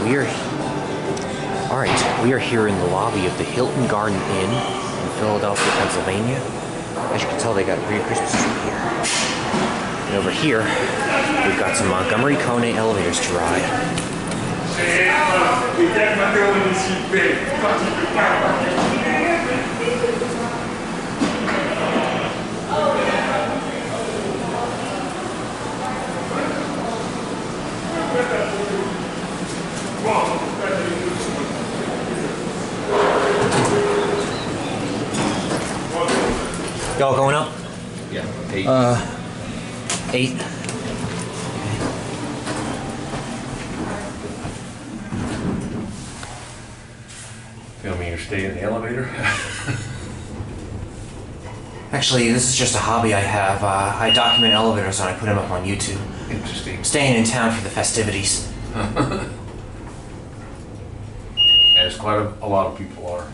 We are here in the lobby of the Hilton Garden Inn in Philadelphia, Pennsylvania. As you can tell, they got a pretty Christmas tree here. And over here, we've got some Montgomery Kone elevators to ride. Y'all going up? Yeah, 8. 8. You want me to stay in the elevator? Actually, this is just a hobby I have. I document elevators and I put them up on YouTube. Interesting. Staying in town for the festivities. As quite a lot of people are.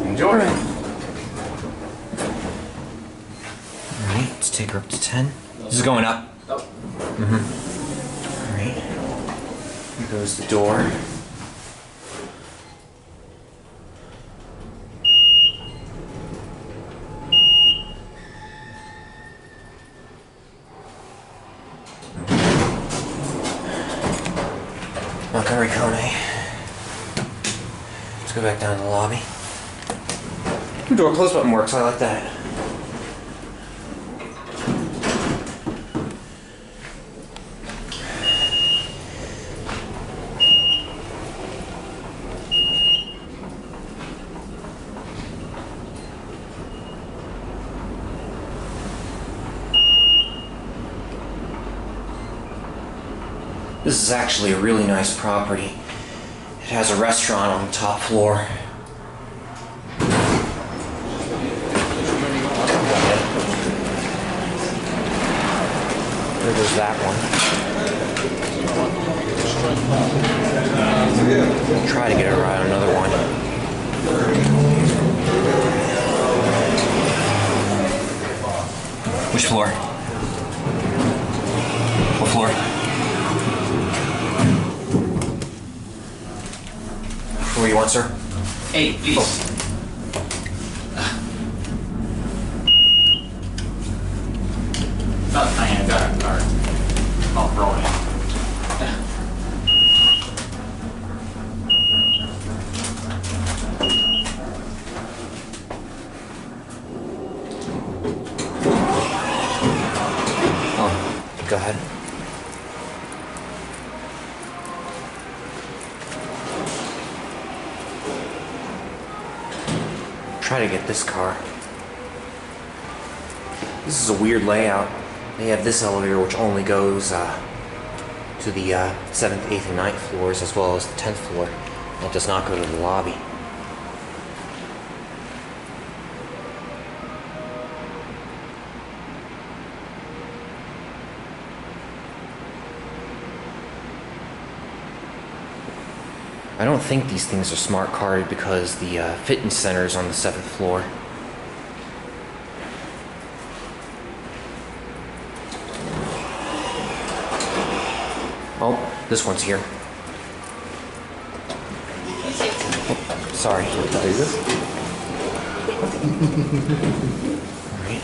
Enjoy it. Alright, let's take her up to 10. This is going up. Oh. Alright. Here goes the door. Montgomery Kone. Let's go back down to the lobby. The door close button works, I like that. This is actually a really nice property. It has a restaurant on the top floor. There goes that one. I'll try to get her right on another one. Which floor? What floor? Where you want, sir? 8, please. Oh. About time I got a card. I'll throw it in. Oh, go ahead. Try to get this car. This is a weird layout. They have this elevator which only goes to the 7th, 8th, and 9th floors as well as the 10th floor. It does not go to the lobby. I don't think these things are smart carded because the fitness center is on the 7th floor. Oh, this one's here. Oh, sorry. Alright.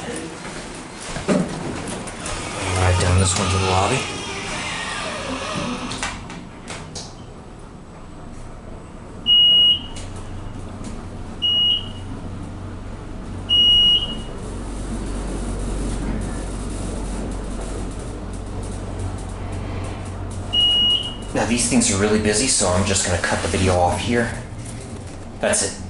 Ride down this one to the lobby. Now these things are really busy, so I'm just going to cut the video off here. That's it.